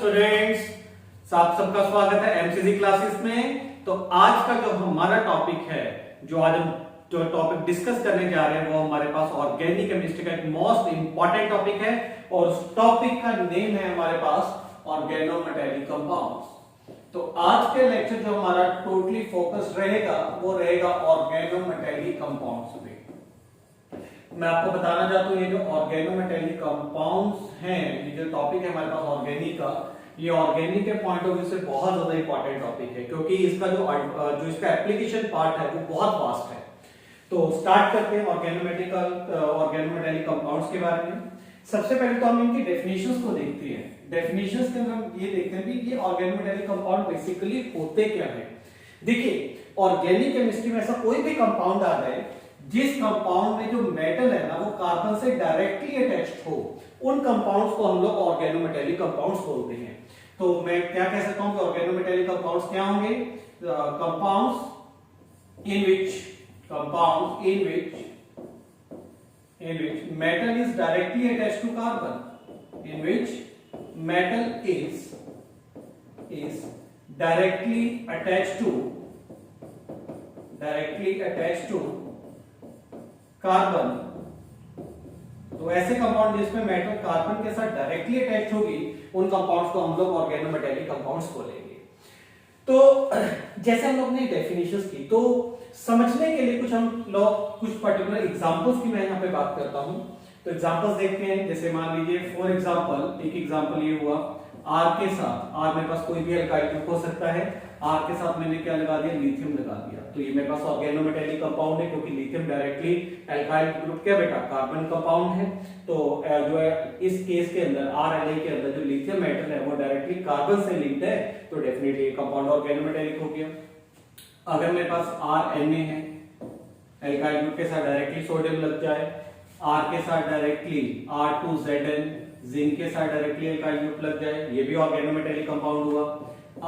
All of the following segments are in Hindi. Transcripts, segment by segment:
स्टूडेंट्स, आप सबका स्वागत है एमसीसी क्लासेस में। तो आज का जो हमारा टॉपिक है, जो आज हम जो टॉपिक डिस्कस करने जा रहे हैं, वो हमारे पास ऑर्गेनिक केमिस्ट्री का एक मोस्ट इंपॉर्टेंट टॉपिक है और उस टॉपिक का नेम है हमारे पास ऑर्गेनोमेटेलिक कंपाउंड्स। तो आज के लेक्चर जो हमारा टोटली फोकस रहेगा वो रहेगा ऑर्गेनोमेटेलिक कंपाउंड्स पे। मैं आपको बताना चाहता हूँ ये जो ऑर्गेनोमेटेलिक कंपाउंड्स हैं, ये जो टॉपिक है हमारे पास ऑर्गेनिक का, ये ऑर्गेनिक के पॉइंट ऑफ व्यू से बहुत ज्यादा इंपॉर्टेंट टॉपिक है, क्योंकि इसका जो इसका एप्लीकेशन पार्ट है वो बहुत वास्ट है। तो स्टार्ट करते हैं ऑर्गेनोमेटेलिक कंपाउंड्स के बारे में। सबसे पहले तो हम इनकी डेफिनेशंस को देखते हैं। डेफिनेशंस के अंदर हम ये देखते हैं कि ये ऑर्गेनोमेटेलिक कंपाउंड बेसिकली होते क्या है। देखिए, ऑर्गेनिक केमिस्ट्री में ऐसा कोई भी कंपाउंड आ जाए जिस कंपाउंड में जो मेटल है ना वो कार्बन से डायरेक्टली अटैच्ड हो, उन कंपाउंड्स को हम लोग ऑर्गेनोमेटेलिक कंपाउंड्स बोलते हैं। तो मैं क्या कह सकता हूं कि ऑर्गेनोमेटेलिक कंपाउंड्स क्या होंगे? Compounds in which metal is directly attached to carbon, in which metal is directly attached to carbon. तो ऐसे कंपाउंड जिसमें मेटल कार्बन के साथ डायरेक्टली अटैच होगी, उन कंपाउंड्स को हम लोग ऑर्गेनोमेटेलिक कंपाउंड्स बोलेंगे। तो जैसे हम लोग ने डेफिनेशंस की, तो समझने के लिए कुछ पर्टिकुलर एग्जांपल्स की मैं यहाँ पे बात करता हूँ। तो एग्जांपल्स देखते हैं। जैसे मान लीजिए फॉर एग्जांपल, एक एग्जांपल ये हुआ आर के साथ। आर मेरे पास कोई भी अल्काइल ग्रुप हो सकता है। आर के साथ मैंने क्या लगा दिया? लिथियम लगा दिया। तो ये मेरे पास ऑर्गेनोमेटेलिक कंपाउंड है, क्योंकि लिथियम डायरेक्टली अल्काइल ग्रुप क्या बेटा? कार्बन कंपाउंड है। तो जो है इस केस के अंदर RNA के अंदर जो लिथियम मेटल है वो डायरेक्टली कार्बन से लिंक्ड है, तो डेफिनेटली कंपाउंड ऑर्गेनोमेटेलिक हो गया। अगर मेरे पास RNA है, अल्काइल ग्रुप के साथ डायरेक्टली सोडियम लग जाए, R के साथ डायरेक्टली R2ZN, जिंक के साथ डायरेक्टली अल्काइल ग्रुप लग जाए, ये भी ऑर्गेनोमेटेलिक कंपाउंड हुआ।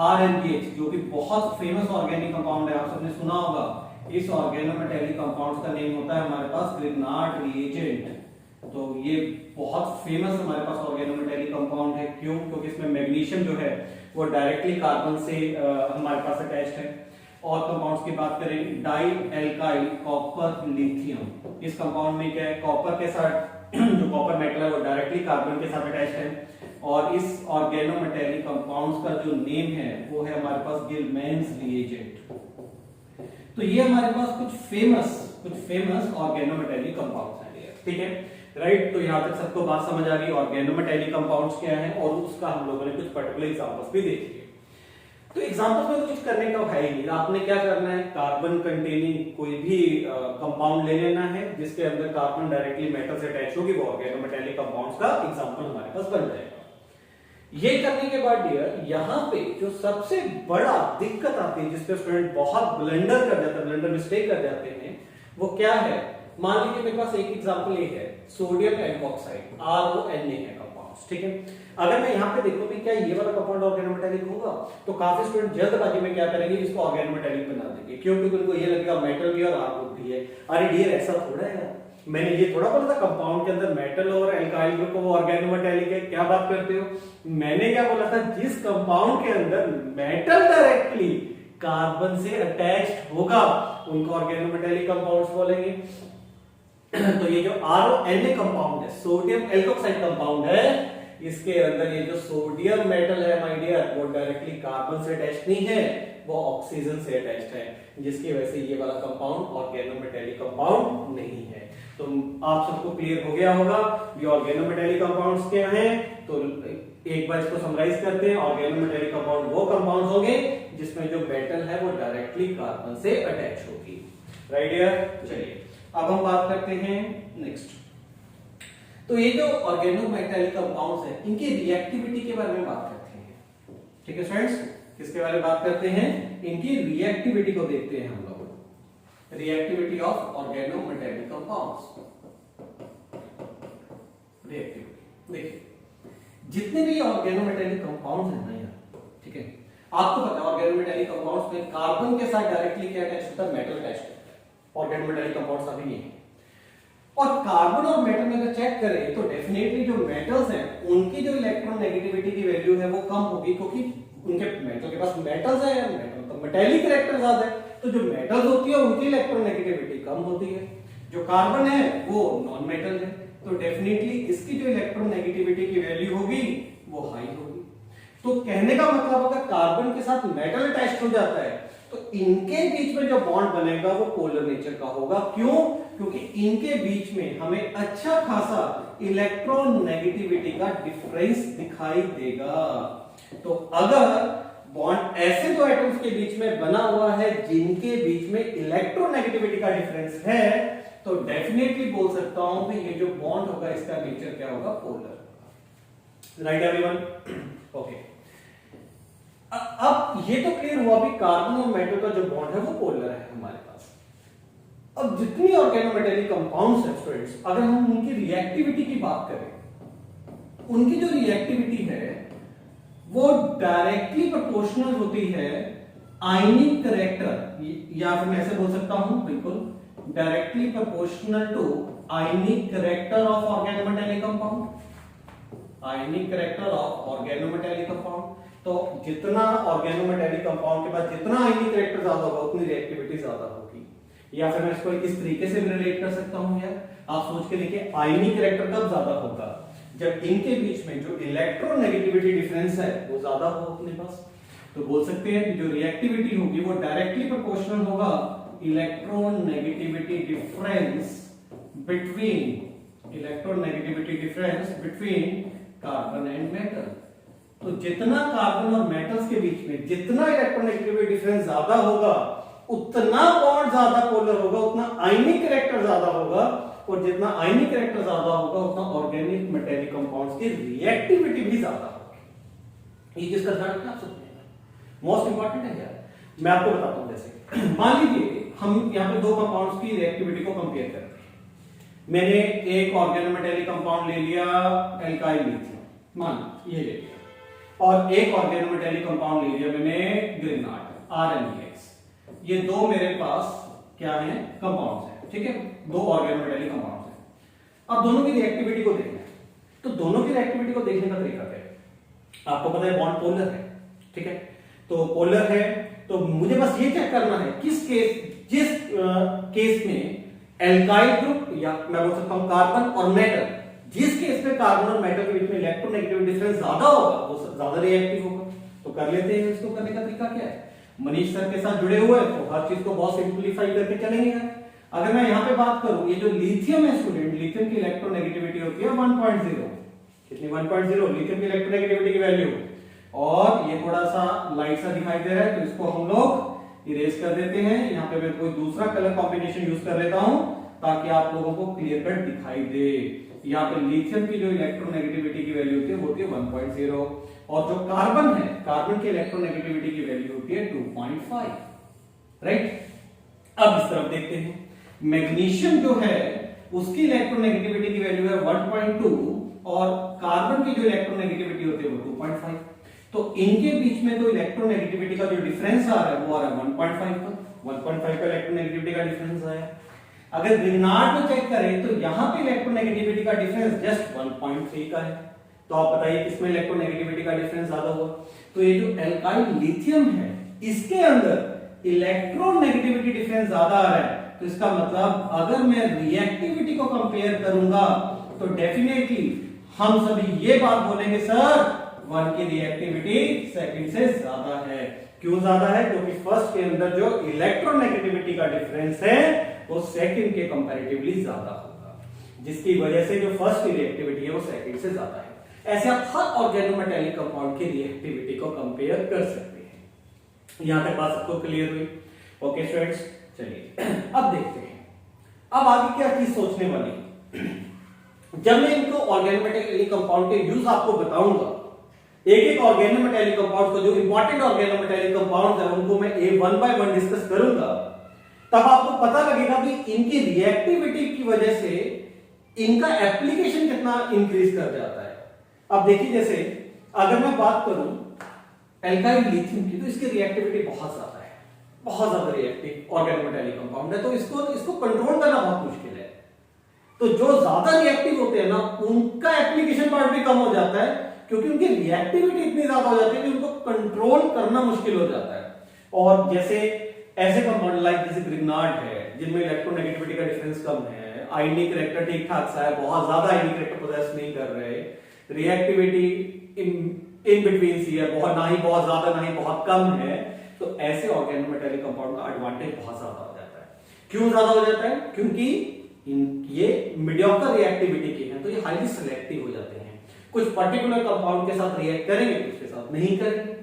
RNPH जो कि बहुत फेमस ऑर्गेनिक कंपाउंड है, आप सबने सुना होगा। इस ऑर्गेनोमेटेलिक कंपाउंड्स का नेम होता है हमारे पास ग्रिग्नार्ड रिएजेंट। तो ये बहुत फेमस हमारे पास ऑर्गेनोमेटेलिक कंपाउंड है। क्यों? क्योंकि इसमें मैग्नीशियम जो है वो डायरेक्टली कार्बन से हमारे पास अटैच्ड है। और कंपाउंड्स की बात करें, डाई एल्काइल कॉपर लिथियम। इस कंपाउंड में क्या है? कॉपर के साथ जो कॉपर मेटल है वो डायरेक्टली कार्बन के साथ अटैच्ड है। और इस ऑर्गेनोमेटेलिक कंपाउंड्स का जो नेम है वो है हमारे पास गिलमैन्स रिएजेंट। तो ये हमारे पास कुछ फेमस ऑर्गेनोमेटेलिक कंपाउंड्स हैं, ठीक है, राइट। तो यहां तक सबको बात समझ आ गई ऑर्गेनोमेटेलिक कंपाउंड्स क्या है, और उसका हम लोगों ने कुछ पर्टिकुलर एग्जांपल्स भी देख लिए। तो एग्जांपल्स में कुछ करने का है ही नहीं। आपने क्या करना है? कार्बन कंटेनिंग कोई भी कंपाउंड ले लेना है जिसके अंदर कार्बन डायरेक्टली मेटल से अटैच होगी, वो ऑर्गेनोमेटेलिक कंपाउंड्स का एग्जांपल हमारे पास बन जाएगा। ये करने के बाद डियर, यहाँ पे जो सबसे बड़ा दिक्कत आती है, जिसपे स्टूडेंट बहुत ब्लंडर मिस्टेक कर जाते हैं, वो क्या है? मान लीजिए मेरे पास एक एग्जांपल ये है, सोडियम एल्कोक्साइड, RONA है कंपाउंड्स, ठीक है। अगर मैं यहाँ पे देखूं भी क्या ये वाला कंपाउंड ऑर्गेनोमेटेलिक होगा, तो काफी स्टूडेंट जल्दबाजी में क्या करेंगे? इसको ऑर्गेनोमेटेलिक बना देंगे। क्यों? क्योंकि उनको ये लगेगा मेटल भी और R ग्रुप भी है। अरे डियर, ऐसा थोड़ा है। मैंने ये थोड़ा बोला था कंपाउंड के अंदर मेटल और अल्काइल ग्रुप वो ऑर्गेनोमेटेलिक है। क्या बात करते हो? मैंने क्या बोला था? जिस कंपाउंड के अंदर मेटल डायरेक्टली कार्बन से अटैच्ड होगा उनको ऑर्गेनोमेटेलिक कंपाउंड्स बोलेंगे। तो ये जो RONA कंपाउंड है, सोडियम एल्कोक्साइड कंपाउंड है, इसके अंदर ये जो सोडियम मेटल है माय डियर, वो डायरेक्टली कार्बन से अटैच्ड नहीं है, वो ऑक्सीजन से अटैच्ड है, जिसकी वजह से ये वाला कंपाउंड ऑर्गेनोमेटेलिक कंपाउंड नहीं है। तो आप सबको क्लियर हो गया होगा ये ऑर्गेनोमेटेलिक कंपाउंड्स क्या हैं। तो एक बार इसको समराइज करते हैं। ऑर्गेनोमेटेलिक कंपाउंड वो कंपाउंड्स होंगे जिसमें जो मेटल है वो डायरेक्टली कार्बन से अटैच होगी, राइट डियर। चलिए अब हम बात करते हैं नेक्स्ट। तो ये जो ऑर्गेनोमेटेलिक कंपाउंड्स हैं, इनकी रिएक्टिविटी के बारे में बात करते हैं, ठीक है स्टूडेंट्स। किसके बारे में बात करते हैं? इनकी रिएक्टिविटी को देखते हैं हम लोग। Reactivity of organometallic compounds. Reactivity देखिए, जितने भी ऑर्गेनोमेटेलिक कंपाउंड्स हैं ना यार, ठीक है, आपको पता है ऑर्गेनोमेटेलिक कंपाउंड्स में कार्बन के साथ डायरेक्टली क्या अटैच होता है? मेटल अटैच होता है। ऑर्गेनोमेटेलिक कंपाउंड्स अभी ये है। और कार्बन और मेटल में अगर चेक करें तो डेफिनेटली जो मेटल्स हैं उनकी जो इलेक्ट्रॉन नेगेटिविटी की वैल्यू है वो कम होगी, क्योंकि उनके मेटल के पास मेटल्स है, मेटल तो मेटेलिक कैरेक्टर ज्यादा है, तो जो मेटल्स होती है उनकी इलेक्ट्रॉन नेगेटिविटी कम होती है। जो कार्बन है वो नॉन मेटल है, तो डेफिनेटली इसकी जो इलेक्ट्रॉन नेगेटिविटी की वैल्यू होगी वो हाई होगी। तो कहने का मतलब अगर कार्बन के साथ मेटल अटैच्ड हो जाता है तो इनके बीच में जो बॉन्ड बनेगा वो पोलर नेचर का होगा। क्यों? क्योंकि इनके बीच में हमें अच्छा खासा इलेक्ट्रॉन नेगेटिविटी का डिफरेंस दिखाई देगा। तो अगर बॉन्ड ऐसे दो एटम्स के बीच में बना हुआ है जिनके बीच में इलेक्ट्रोनेगेटिविटी का डिफरेंस है, तो डेफिनेटली बोल सकता हूं कि ये जो बॉन्ड होगा इसका नेचर क्या होगा? पोलर। Right everyone? ओके, अब ये तो क्लियर हुआ भी कार्बन और मेटल का जो बॉन्ड है वो पोलर है हमारे पास। अब जितनी ऑर्गेनोमेटेलिक कंपाउंड्स हैं स्टूडेंट्स, अगर हम उनकी रिएक्टिविटी की बात करें, उनकी जो रिएक्टिविटी है वो डायरेक्टली प्रोपोर्शनल होती है आयनिक कैरेक्टर, या फिर मैं ऐसे बोल सकता हूं बिल्कुल directly proportional to ionic character of organometallic compound. Ionic character of organometallic compound, तो जितना ऑर्गेनोमेटेलिक कंपाउंड के पास जितना आयनिक कैरेक्टर ज्यादा होगा उतनी रिएक्टिविटी ज्यादा होगी। या फिर मैं इसको इस तरीके से रिलेट कर सकता हूं यार, आप सोच के देखिए आयनिक कैरेक्टर कब ज्यादा होगा? जब इनके बीच में जो इलेक्ट्रोनेगेटिविटी डिफरेंस है वो ज्यादा हो अपने पास। तो बोल सकते हैं कि जो रिएक्टिविटी होगी वो डायरेक्टली प्रोपोर्शनल होगा electronegativity difference between carbon and metal. तो जितना कार्बन और मेटल्स के बीच में जितना इलेक्ट्रोनेगेटिविटी डिफरेंस ज्यादा होगा उतना बॉन्ड ज्यादा पोलर होगा, उतना आयनिक कैरेक्टर ज्यादा होगा, और जितना आयनिक कैरेक्टर ज्यादा होगा उतना ऑर्गेनिक मेटेलिक कंपाउंड्स की रिएक्टिविटी भी ज्यादा होगी। ये किसका ध्यान रखना आप सबने? मोस्ट इंपॉर्टेंट है यार। मैं आपको बताता हूं, जैसे मान लीजिए हम यहाँ पे दो कंपाउंड्स की रिएक्टिविटी को कंपेयर करते हैं। मैंने एक ऑर्गेनोमेटेलिक कंपाउंड ले लिया एल्काइल लिथियम, मान ये ले लिया, और एक ऑर्गेनोमेटेलिक कंपाउंड ले लिया मैंने ग्रेनाइट RnEx। ये दो मेरे पास क्या है? कंपाउंड्स हैं, ठीक है, दो ऑर्गेनोमेटेलिक कंपाउंड्स हैं। अब दोनों की रिएक्टिविटी को देखना है, तो दोनों की रिएक्टिविटी को देखने का तरीका क्या है? आपको पता है बॉन्ड पोलर है, ठीक है, तो पोलर है तो मुझे बस ये चेक करना है जिस केस में एल्काइल ग्रुप, या मैं बोल सकता हूं कार्बन और मेटल, जिस केस में कार्बन और मेटल के बीच में इलेक्ट्रोनेगेटिविटी डिफरेंस ज्यादा होगा वो ज्यादा रिएक्टिव होगा। तो कर लेते हैं, इसको करने का तरीका क्या है? मनीष सर के साथ जुड़े हुए तो हर चीज को बहुत सिंपलीफाई करके चलेंगे यार। अगर मैं यहां पे बात करूं, ये जो लिथियम है स्टूडेंट, लिथियम की इलेक्ट्रोनेगेटिविटी होती है 1.0। कितनी? 1.0 लिथियम की इलेक्ट्रोनेगेटिविटी की वैल्यू। और ये थोड़ा सा लाइट सा दिखाई दे रहा है तो इसको हम लोग इरेज कर देते हैं। यहाँ पे मैं कोई दूसरा कलर कॉम्बिनेशन यूज कर लेता हूं ताकि आप लोगों को क्लियर कट दिखाई दे। यहाँ पे लिथियम की जो इलेक्ट्रोनेगेटिविटी की वैल्यू होती है 1.0, और जो कार्बन है, कार्बन की इलेक्ट्रोनेगेटिविटी की वैल्यू होती है 2.5। राइट, अब इस तरफ देखते हैं, मैग्नीशियम जो है उसकी इलेक्ट्रोनेगेटिविटी की वैल्यू है 1.2 और कार्बन की जो इलेक्ट्रोनेगेटिविटी होती है वो 2.5। तो इनके बीच में तो इलेक्ट्रोनेगेटिविटी का जो डिफरेंस आ रहा है वो आ रहा है 1.5 का। 1.5 का इलेक्ट्रोनेगेटिविटी का डिफरेंस आया। अगर ग्रेनाइट में चेक करें तो यहां पे इलेक्ट्रोनेगेटिविटी का डिफरेंस जस्ट 1.3 का है। तो आप बताइए किसमें इलेक्ट्रोनेगेटिविटी का डिफरेंस ज्यादा हुआ? तो ये जो एल्काइल लिथियम है इसके अंदर इलेक्ट्रोनेगेटिविटी डिफरेंस ज्यादा आ रहा है। तो इसका मतलब अगर मैं रिएक्टिविटी को कंपेयर करूंगा तो डेफिनेटली हम सभी ये बात बोलेंगे सर 1 की रिएक्टिविटी सेकंड से ज्यादा है। क्यों ज्यादा है? क्योंकि फर्स्ट के अंदर जो इलेक्ट्रोनेगेटिविटी का डिफरेंस है वो सेकंड के कंपैरेटिवली ज्यादा होगा, जिसकी वजह से जो फर्स्ट की रिएक्टिविटी है वो सेकंड से ज्यादा है। ऐसे आप हर ऑर्गेनोमेटेलिक कंपाउंड की रिएक्टिविटी को कंपेयर कर सकते हैं। यहां तक बात सबको क्लियर हुई? ओके स्टूडेंट्स, चलिए अब देखते हैं अब आगे क्या चीज सोचने वाली। जब मैं इनको ऑर्गेनोमेटेलिक कंपाउंड के यूज आपको बताऊंगा, एक एक ऑर्गेनोमेटेलिक कंपाउंड को, जो इंपॉर्टेंट ऑर्गेनोमेटेलिक कंपाउंड है उनको मैं वन बाय वन डिस्कस करूंगा, तब आपको पता लगेगा कि इनकी रिएक्टिविटी की वजह से इनका एप्लीकेशन कितना इंक्रीज कर जाता है। अब देखिए, जैसे अगर मैं बात करूं एल्काइल लिथियम की, तो इसकी रिएक्टिविटी बहुत ज्यादा है, बहुत ज्यादा रिएक्टिव ऑर्गेनोमेटेलिक कंपाउंड है, तो इसको कंट्रोल करना बहुत मुश्किल है। तो जो ज्यादा रिएक्टिव होते हैं ना उनका एप्लीकेशन पार्ट भी कम हो जाता है, क्योंकि उनकी रिएक्टिविटी इतनी ज्यादा हो जाती है कि उनको कंट्रोल करना मुश्किल हो जाता है। और जैसे ऐसे कंपाउंड लाइक जैसे ग्रिग्नार्ड है जिनमें इलेक्ट्रोनेगेटिविटी का डिफरेंस कम है, आयनिक करेक्टर ठीक ठाक सा है, बहुत ज्यादा आयनिक करेक्टर पोजेस नहीं कर रहे, रिएक्टिविटी इन बिटवीन सी है, बहुत ना ही बहुत ज्यादा ना ही बहुत कम है, तो ऐसे ऑर्गेनोमेटेलिक कंपाउंड का एडवांटेज बहुत ज्यादा हो जाता है। क्यों ज्यादा हो जाता है? क्योंकि ये मीडियोकर रिएक्टिविटी के हैं, तो ये हाईली सिलेक्टिव हो जाते हैं। कुछ पर्टिकुलर कंपाउंड के साथ रिएक्ट करेंगे, कुछ के साथ नहीं करेंगे।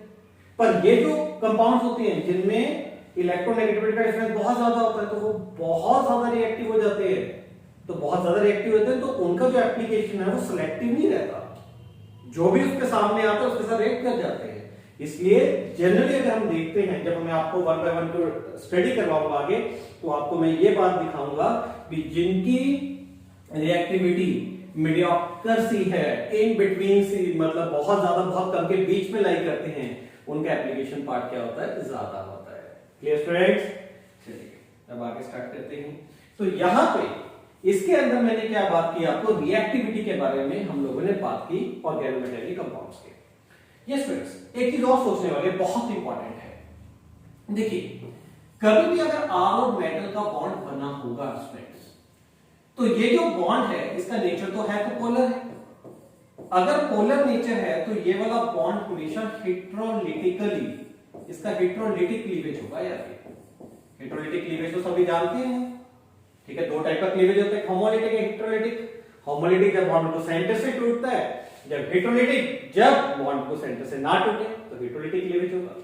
पर ये जो कंपाउंड्स होते हैं जिनमें इलेक्ट्रोनेगेटिविटी का डिफरेंस बहुत ज्यादा होता है, तो वो बहुत ज्यादा रिएक्टिव हो जाते हैं। तो बहुत ज्यादा रिएक्टिव होते हैं तो उनका जो एप्लीकेशन है वो सिलेक्टिव नहीं रहता, जो भी उसके सामने आता है उसके साथ रिएक्ट कर जाते हैं। इसलिए जनरली अगर हम देखते हैं, जब मैं आपको वन बाय वन को स्टडी करवाऊंगा आगे, तो आपको मैं ये बात दिखाऊंगा कि जिनकी रिएक्टिविटी मीडियोकर सी है, इन बिटवीन सी, मतलब बहुत ज्यादा बहुत कम के बीच में लाई करते हैं, उनका एप्लीकेशन पार्ट क्या होता है? ज्यादा होता है। Clear students? चलिए अब आगे स्टार्ट करते हैं। तो यहां पे इसके अंदर मैंने क्या बात की, आपको रिएक्टिविटी के बारे में हम लोगों ने बात की ऑर्गेनोमेटेलिक कंपाउंड्स के। ये स्टूडेंट्स एक चीज और सोचने वाले, बहुत इंपॉर्टेंट है। देखिए कभी भी अगर आर और मेटल का बॉन्ड बना होगा स्टूडेंट्स, तो ये जो बॉन्ड है इसका नेचर तो है तो पोलर है। अगर पोलर नेचर है तो ये वाला बॉन्ड हमेशा हेटेरोलिटिकली, इसका हेटेरोलिटिक क्लीवेज होगा यार। हेटेरोलिटिक क्लीवेज तो सभी जानते हैं, ठीक है। दो टाइप का क्लीवेज होता है, होमोलिटिक और हेटेरोलिटिक। होमोलिटिक जब बॉन्ड को सेंटर से टूटता है, जब हेटेरोलिटिक जब बॉन्ड को सेंटर से ना टूटे तो हेटेरोलिटिक क्लीवेज होगा।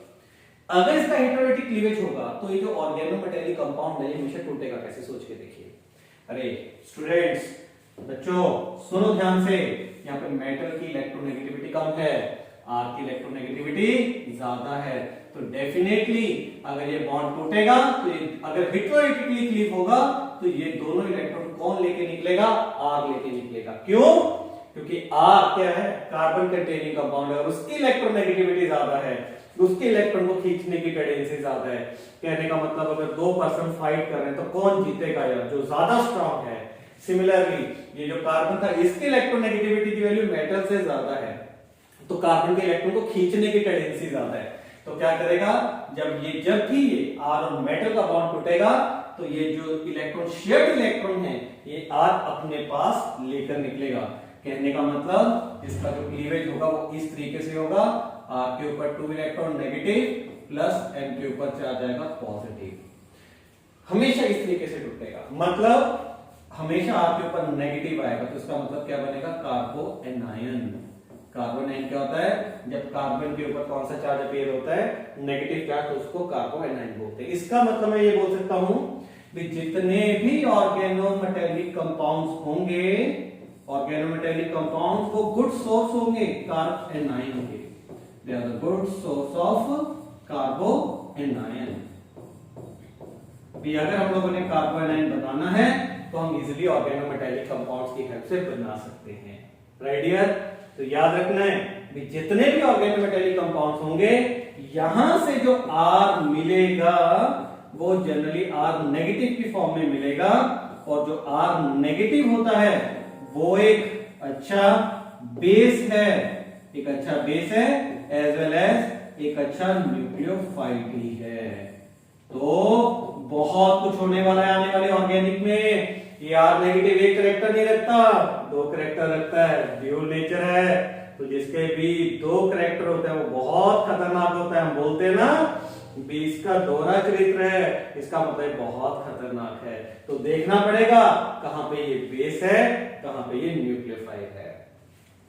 अगर इसका हेटेरोलिटिक क्लीवेज होगा तो ये जो ऑर्गेनोमेटेलिक कंपाउंड है हमेशा टूटेगा कैसे, सोच के देखिए। अरे स्टूडेंट्स, बच्चों सुनो ध्यान से, यहाँ पे मेटल की इलेक्ट्रोनेगेटिविटी कम है, आर की इलेक्ट्रोनेगेटिविटी ज्यादा है, तो डेफिनेटली अगर ये बॉन्ड टूटेगा तो अगर हेटेरोलिटिकली क्लीव होगा तो ये दोनों इलेक्ट्रॉन कौन लेके निकलेगा? आर लेके निकलेगा। क्यों? क्योंकि आर क्या है? कार्बन कंटेनिंग कंपाउंड है और उसकी इलेक्ट्रोनेगेटिविटी ज्यादा है, उसके इलेक्ट्रॉन को खींचने की टेंडेंसी ज्यादा है। कहने का मतलब अगर दो पर्सन फाइट कर रहे हैं तो कौन जीतेगा यार? जो ज्यादा स्ट्रांग है। सिमिलरली ये जो कार्बन था इसकी इलेक्ट्रोनेगेटिविटी की वैल्यू मेटल से ज्यादा है, तो कार्बन के इलेक्ट्रॉन को खींचने की टेंडेंसी ज्यादा है। तो क्या करेगा? जब भी ये आर और मेटल का बॉन्ड टूटेगा तो ये जो इलेक्ट्रॉन शेयर्ड इलेक्ट्रॉन है ये आर अपने पास लेकर निकलेगा। कहने का मतलब इसका जो क्लीवेज होगा वो इस तरीके से होगा, आर के ऊपर 2 इलेक्ट्रॉन नेगेटिव प्लस एन के ऊपर आ जाएगा पॉजिटिव, हमेशा इस तरीके से टूटेगा। मतलब हमेशा आर के ऊपर नेगेटिव आएगा, तो इसका मतलब क्या बनेगा? कार्बो एनायन। कार्बन आयन क्या होता है? जब कार्बन के ऊपर कौन सा चार्ज अपीयर होता है? नेगेटिव चार्ज, तो उसको कार्बो एनायन बोलते हैं। इसका मतलब मैं ये बोल सकता हूं कि जितने भी ऑर्गेनोमेटेलिक कंपाउंड्स होंगे, ऑर्गेनोमेटेलिक कंपाउंड्स वो गुड सोर्स होंगे कार्बो एनायन के। They are the good source of carbo anion. भी अगर हम लोगों ने कार्बो एनायन बनाना है तो हम इजीली ऑर्गेनोमेटेलिक कंपाउंड्स की हेल्प से बना सकते हैं। Right dear? तो याद रखना है भी जितने भी ऑर्गेनोमेटेलिक कंपाउंड्स होंगे, यहां से जो आर मिलेगा वो जनरली आर नेगेटिव की फॉर्म में मिलेगा, और जो आर नेगेटिव होता है वो एक अच्छा बेस है, एक अच्छा बेस है एज वेल एज एक अच्छा न्यूक्लियोफाइल भी है। तो बहुत कुछ होने वाला है आने वाले ऑर्गेनिक में। ये आर नेगेटिव एक करेक्टर नहीं रखता, 2 करेक्टर रखता है, ड्यूल नेचर है। तो जिसके भी 2 करेक्टर होते हैं वो बहुत खतरनाक होता है। हम बोलते हैं ना 20 का दोहरा चरित्र है, इसका मतलब बहुत खतरनाक है। तो देखना पड़ेगा कहां पे ये बेस है, कहां पे ये न्यूक्लियोफाइल है।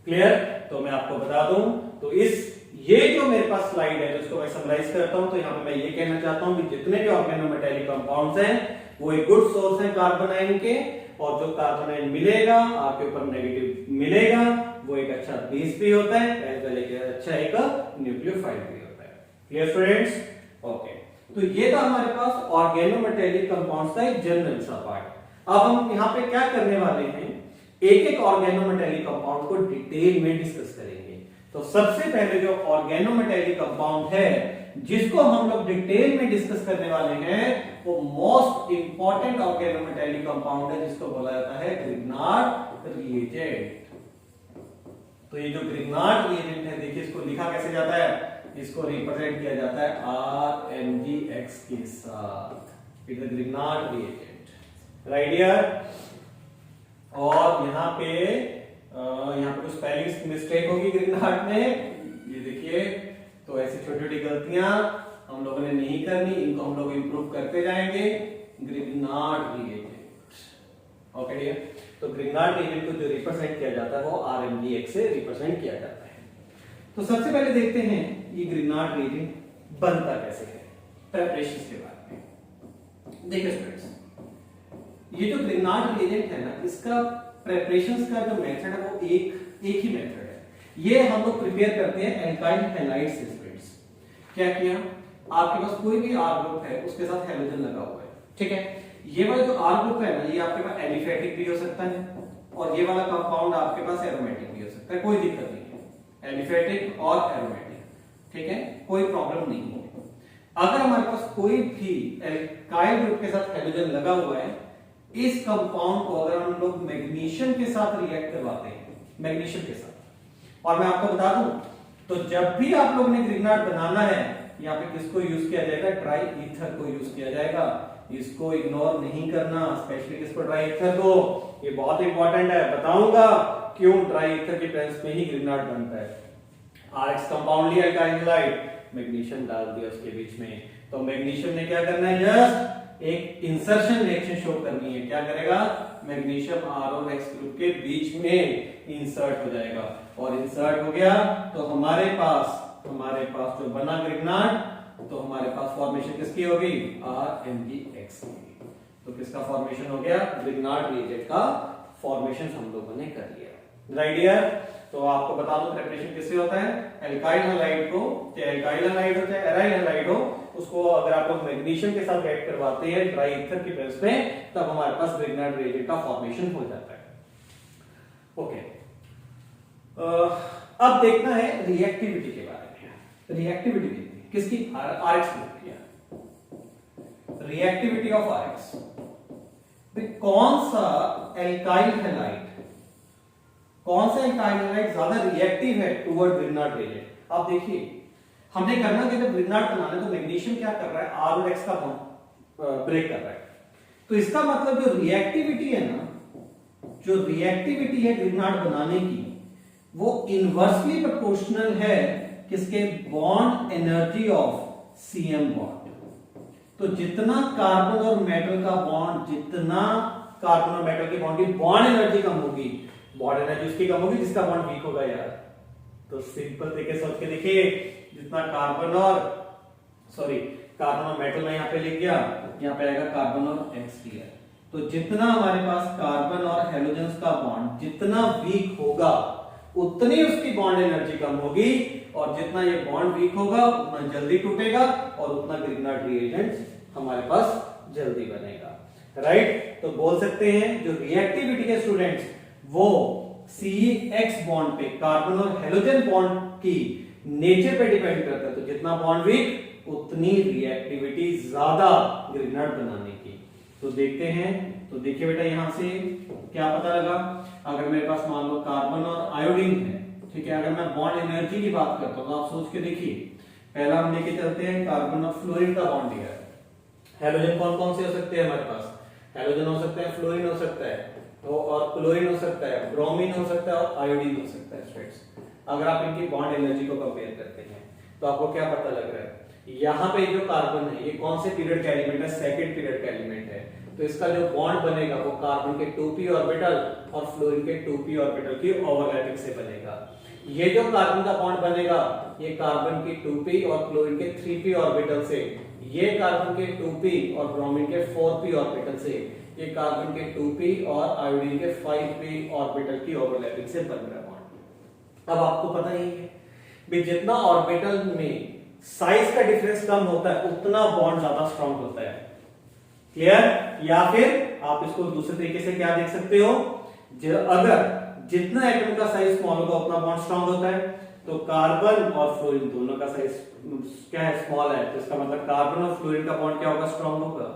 क्लियर? तो मैं आपको बता दूं, तो ये जो मेरे पास स्लाइड है जिसको मैं समराइज करता हूं, तो यहां पे मैं ये कहना चाहता हूं कि जितने भी ऑर्गेनोमेटेलिक कंपाउंड्स हैं वो एक गुड सोर्स है कार्बन आयन के, और जो कार्बन आयन मिलेगा आपके ऊपर नेगेटिव मिलेगा वो एक अच्छा बेस भी होता है, एज वेल एज अच्छा एक न्यूक्लियोफाइल भी होता है। Clear students? ओके, तो ये था हमारे पास ऑर्गेनोमेटेलिक कंपाउंड्स का एक जनरल सा पार्ट। अब हम यहाँ पे क्या करने वाले हैं, एक एक ऑर्गेनोमेटेलिक कंपाउंड को डिटेल में डिस्कस करेंगे। तो सबसे पहले जो ऑर्गेनोमेटेलिक कंपाउंड है जिसको हम लोग डिटेल में डिस्कस करने वाले हैं, वो मोस्ट इंपॉर्टेंट ऑर्गेनोमेटैलिक कंपाउंड है जिसको बोला जाता है ग्रिग्नार्ड रिएजेंट। तो ये जो ग्रिग्नार्ड रिएजेंट है, देखिए इसको लिखा कैसे जाता है, इसको रिप्रेजेंट किया जाता है RMgX के साथ। It is Grignard reagent, right here. और यहाँ पे कुछ स्पेलिंग मिस्टेक होगी ग्रिग्नार्ड में, ये देखिए। तो ऐसी छोटी छोटी गलतियां हम लोगों ने नहीं करनी, इनको हम लोग इंप्रूव करते जाएंगे। Grignard reagent, okay dear. तो ग्रिग्नार्ड रिएजेंट को जो रिप्रेजेंट किया जाता है वो RMgX से रिप्रेजेंट किया जाता है। तो सबसे पहले देखते हैं ये ग्रिग्नार्ड रिएजेंट बनता कैसे है, प्रेपरेशन के बारे में। देखिए स्टूडेंट्स, ये जो ग्रिग्नार्ड रिएजेंट है ना, इसका प्रेपरेशन का जो मेथड है वो एक ही मेथड है। ये हम लोग प्रिपेयर करते हैं एल्काइल हैलाइड से स्टूडेंट्स। क्या किया, आपके पास कोई भी R ग्रुप है, उसके साथ हैलोजन लगा हुआ है, ठीक है। ये वाला जो R ग्रुप है ना, ये आपके पास एलिफेटिक भी हो सकता है, और ये वाला कंपाउंड आपके पास एरोमेटिक भी हो सकता है, कोई दिक्कत नहीं है, एलिफेटिक और एरोमेटिक, ठीक है, कोई प्रॉब्लम नहीं है। अगर हमारे पास कोई भी एल्काइल ग्रुप के साथ हैलोजन लगा हुआ है, इस कंपाउंड को अगर हम लोग मैग्नीशियम के साथ रिएक्ट करवाते हैं, मैग्नीशियम के साथ, और मैं आपको बता दूं, तो जब भी आप लोग ने ग्रिग्नार्ड बनाना है, यहाँ पे किसको यूज किया जाएगा, ट्राई ईथर को यूज किया जाएगा। इसको इग्नोर नहीं करना, स्पेशली किसको, ट्राई ईथर को। ये बहुत इंपॉर्टेंट है, बताऊंगा क्यों ट्राई ईथर के प्रेजेंस में ही ग्रिग्नार्ड बनता है। RX कंपाउंड लिया एल्काइल हैलाइड, मैग्नीशियम डाल दिया उसके बीच में, तो मैग्नीशियम ने क्या करना है, जस्ट एक इंसर्शन रिएक्शन शो करनी है। क्या करेगा, मैग्नीशियम R और X ग्रुप के बीच में इंसर्ट हो जाएगा, और इंसर्ट हो गया तो हमारे पास जो बना ग्रिग्नार्ड, तो हमारे पास फॉर्मेशन किसकी होगी, RMgX की। तो किसका फॉर्मेशन हो गया, ग्रिग्नार्ड रिएजेंट का फॉर्मेशन हम लोगों ने कर लिया, राइट हियर। तो आपको बता दूं प्रिपरेशन किससे होता है, एल्काइल हैलाइड को, चाहे एल्काइल हैलाइड हो चाहे एराइल हैलाइड हो, उसको अगर आप लोग मैग्नीशियम के साथ रिएक्ट करवाते हैं ट्राई ईथर की प्रेजेंस में, तब हमारे पास ग्रिग्नार्ड रिएजेंट का फॉर्मेशन हो जाता है। ओके, अब देखना है रिएक्टिविटी के बारे में। रिएक्टिविटी देखते हैं किसकी, RX ग्रुप की। रिएक्टिविटी ऑफ RX, कौन सा एल्काइल हैलाइड ज्यादा रिएक्टिव है टुवर्ड ग्रिग्नार्ड रिएजेंट। आप देखिए, हमने करना कि जब ग्रिग्नार्ड बनाना है तो मैग्नीशियम क्या कर रहा है, R और X का बॉन्ड ब्रेक कर रहा है। तो इसका मतलब जो रिएक्टिविटी है ना, जो रिएक्टिविटी है ग्रिग्नार्ड बनाने की, वो इनवर्सली प्रोपोर्शनल है किसके, bond energy of CM bond. तो जितना कार्बन और मेटल का बॉन्ड, जितना कार्बन और मेटल के बॉन्ड की बॉन्ड एनर्जी कम होगी, बॉन्ड एनर्जी उसकी कम होगी जिसका बॉन्ड वीक होगा यार। तो सिंपल तरीके सोच के देखिए, जितना कार्बन और मेटल में यहाँ पे लिख गया, यहाँ पे आएगा कार्बन और X क्लियर। तो जितना हमारे पास कार्बन और हेलोजेंस का बॉन्ड जितना वीक होगा, उतनी उसकी बॉन्ड एनर्जी कम होगी, और जितना ये बॉन्ड वीक होगा उतना जल्दी टूटेगा, और उतना ग्रिग्नार्ड रिएजेंट हमारे पास जल्दी बनेगा, राइट। तो बोल सकते हैं जो रिएक्टिविटी है स्टूडेंट्स, वो CX बॉन्ड पे, कार्बन और हेलोजन बॉन्ड की नेचर पे डिपेंड करता है। तो जितना बॉन्ड वीक उतनी रिएक्टिविटी ज्यादा ग्रिग्नार्ड बनाने की। तो देखते हैं, तो देखिए बेटा यहां से क्या पता लगा, अगर मेरे पास मान लो कार्बन और आयोडीन है, ठीक है, अगर मैं बॉन्ड एनर्जी की बात करता हूं तो आप सोच के देखिए, पहला हम लेके चलते हैं कार्बन और फ्लोरीन का बॉन्ड दिया है। हेलोजन कौन कौन से हो सकते हैं हमारे पास, हेलोजन हो सकता है, फ्लोरीन हो सकता है, तो और क्लोरीन हो सकता है, ब्रोमीन हो सकता है, और आयोडीन हो सकता है स्टूडेंट्स। अगर आप इनकी बॉन्ड एनर्जी को कंपेयर करते हैं तो आपको क्या पता लग रहा है, यहाँ पे जो कार्बन है ये कौन से पीरियड का एलिमेंट है, सेकंड पीरियड का एलिमेंट है। तो इसका जो बॉन्ड बनेगा वो कार्बन के 2p ऑर्बिटल और फ्लोरीन के 2p ऑर्बिटल की ओवरलैपिंग से बनेगा। ये जो कार्बन का बॉन्ड बनेगा ये कार्बन की 2p और क्लोरीन के 3p ऑर्बिटल से, ये कार्बन के 2p और ब्रोमीन के 4p ऑर्बिटल से, ये कार्बन के 2p और आयोडीन के 5p ऑर्बिटल की ओवरलैपिंग से बन रहा है बॉन्ड। अब आपको पता ही है भी जितना ऑर्बिटल में साइज का डिफरेंस कम होता है उतना बॉन्ड ज्यादा स्ट्रांग होता है, क्लियर। या फिर आप इसको दूसरे तरीके से क्या देख सकते हो, अगर जितना एटम का साइज स्मॉल होगा उतना बॉन्ड स्ट्रांग होता है, तो कार्बन और फ्लोरीन दोनों का साइज क्या है, स्मॉल है, तो इसका मतलब कार्बन और फ्लोरीन का बॉन्ड क्या होगा, स्ट्रॉन्ग होगा।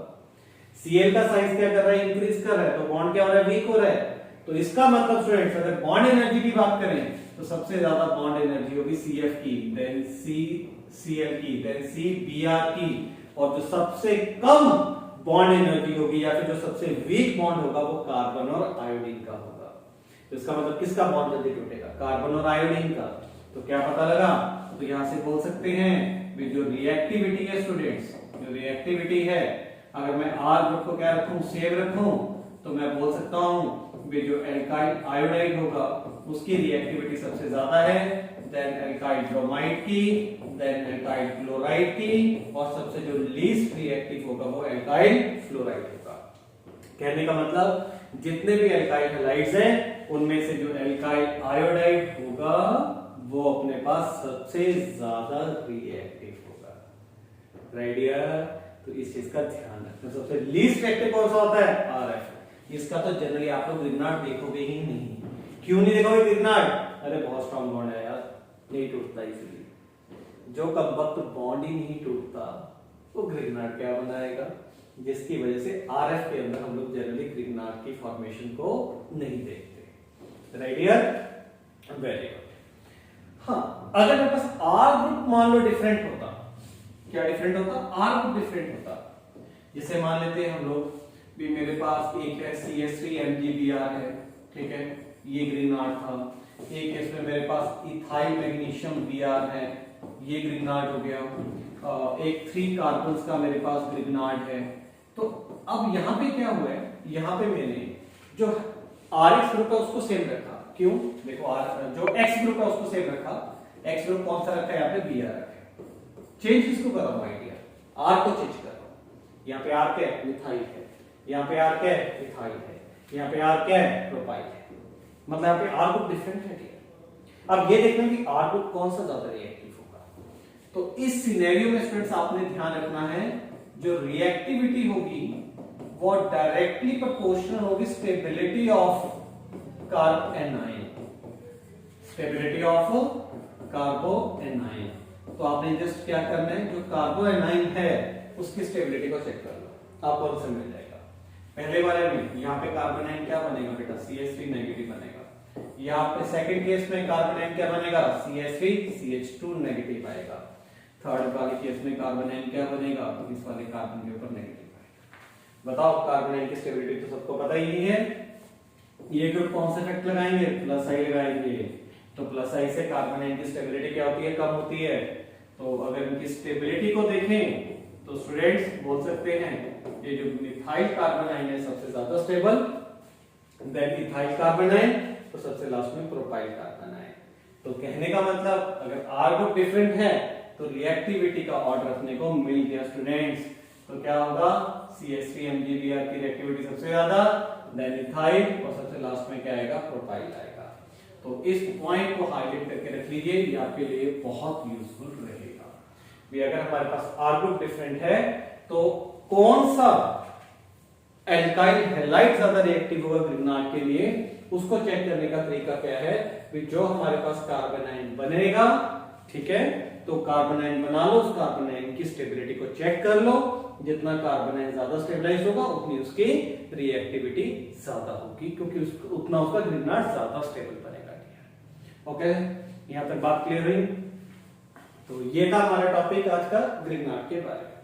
Cl का साइज क्या कर रहा है, इंक्रीज कर रहा है, तो बॉन्ड क्या हो रहा है, वीक हो रहा है। तो इसका मतलब स्टूडेंट्स अगर बॉन्ड एनर्जी की बात करें तो सबसे ज्यादा बॉन्ड एनर्जी होगी Cf की, देन Cl की, देन Cbr की, और जो सबसे कम बॉन्ड एनर्जी होगी या फिर जो सबसे वीक बॉन्ड होगा वो कार्बन और आयोडीन का होगा। तो इसका मतलब किसका बॉन्ड जल्दी टूटेगा, कार्बन और आयोडीन का। तो क्या पता लगा, तो यहां से बोल सकते हैं भी जो रिएक्टिविटी है स्टूडेंट्स, जो रिएक्टिविटी है, अगर मैं R ग्रुप को क्या रखूं, सेम रखूं, तो मैं बोल सकता हूं भी जो एल्काइल आयोडाइड होगा उसकी रिएक्टिविटी सबसे ज्यादा है, देन एल्काइल ब्रोमाइड की, देन एल्काइल क्लोराइड की, और सबसे जो लीस्ट रिएक्टिव होगा वो एल्काइल फ्लोराइड होगा। कहने का मतलब जितने भी एल्काइल हैलाइड्स हैं उनमें से जो एल्काइल आयोडाइड होगा वो अपने पास सबसे ज्यादा रिएक्टिव होगा, राइट यार। तो इस चीज का ध्यान रखना। सबसे लीस्ट रिएक्टिव कौन सा होता है, आरएफ। इसका तो जनरली आप लोग ग्रिग्नार्ड देखोगे ही नहीं। क्यों नहीं देखोगे ग्रिग्नार्ड, अरे बहुत स्ट्रॉन्ग बॉन्ड है यार, नहीं टूटता इजीली। जो कब वक्त बॉन्ड ही नहीं टूटता वो ग्रिग्नार्ड क्या बनाएगा, जिसकी वजह से आरएफ के अंदर हम लोग जनरली ग्रिग्नार्ड की फॉर्मेशन को नहीं देखते, राइट यार, वेरी गुड। हाँ, अगर मेरे पास आर ग्रुप मान लो डिफरेंट होता, क्या डिफरेंट होता, आर ग्रुप डिफरेंट होता। जैसे मान लेते हैं हम लोग भी मेरे पास एक है CH3MgBr है, ठीक है, ये ग्रिग्नार्ड था। एक इसमें मेरे पास इथाइल मैग्नीशियम Br है, ये ग्रिग्नार्ड हो गया। एक 3 कार्बन्स का मेरे पास ग्रिग्नार्ड है। तो अब यहाँ पे क्या हुआ है, यहाँ पे मैंने जो RH ग्रुप है उसको सेम रखा। क्यों, देखो जो X ग्रुप है उसको सेम रखा। X ग्रुप कौन सा रखा है, यहाँ पे Br रखा है। चेंज किसको कर रहा हूं आइडिया, R को चेंज कर रहा हूं। यहाँ पे R क्या है, मिथाइल है, यहाँ पे R क्या है, इथाइल है, यहाँ पे R क्या है, प्रोपाइल है। मतलब यहाँ पे R ग्रुप डिफरेंट है, ठीक है। अब ये देखना कि R ग्रुप कौन सा ज्यादा रिएक्टिव होगा। तो इस सिनेरियो में स्टूडेंट्स आपने ध्यान रखना है, जो रिएक्टिविटी होगी वो डायरेक्टली प्रोपोर्शनल होगी stability of carb A9, stability of कार्बो A9. तो आपने जस्ट क्या करना है, जो कार्बो एनाइन है उसकी स्टेबिलिटी को चेक कर लो, आपको आंसर मिल जाएगा। पहले वाले में यहाँ पे कार्बन आयन क्या बनेगा बेटा, CH3 नेगेटिव बनेगा। यहाँ पे सेकंड केस में कार्बन आयन क्या बनेगा, CH3 CH2 नेगेटिव आएगा। थर्ड वाले केस में कार्बन आयन क्या बनेगा, तो इस वाले कार्बन के ऊपर नेगेटिव आएगा। बताओ, कार्बन आयन की स्टेबिलिटी तो सबको पता ही नहीं है। ये ग्रुप कौन सा इफेक्ट लगाएंगे, प्लस आई लगाएंगे। तो प्लस आई से कार्बन आयन की स्टेबिलिटी क्या होती है, कम होती है। तो अगर इनकी स्टेबिलिटी को देखें तो स्टूडेंट्स बोल सकते हैं ये जो मिथाइल कार्बन आयन है सबसे ज्यादा stable, then ethyl carbon ion, तो सबसे लास्ट में प्रोपाइल कार्बन आयन। तो कहने का मतलब अगर आर ग्रुप डिफरेंट है तो रिएक्टिविटी का ऑर्डर रखने को मिल गया स्टूडेंट्स। तो क्या होगा, CH3MgBr की रिएक्टिविटी सबसे ज्यादा, देन इथाइल, और सबसे लास्ट में क्या आएगा, प्रोपाइल आएगा। तो इस पॉइंट को हाईलाइट करके रख लीजिए, ये आपके लिए बहुत यूजफुल रहेगा। भी अगर हमारे पास आर ग्रुप डिफरेंट है तो कौन सा एल्काइल हैलाइड ज्यादा रिएक्टिव होगा ग्रिग्नार्ड के लिए, उसको चेक करने का तरीका क्या है, जो हमारे पास कार्बन आयन बनेगा, ठीक है, तो कार्बन आयन बना लो, उस कार्बन आयन की स्टेबिलिटी को चेक कर लो। जितना कार्बन आयन ज्यादा स्टेबलाइज होगा उतनी उसकी रिएक्टिविटी ज्यादा होगी, क्योंकि उतना उसका ग्रिग्नार्ड ज्यादा स्टेबल बनेगा। ओके, यहां तक बात क्लियर हुई। तो ये था हमारा टॉपिक आज का ग्रिग्नार्ड के बारे में।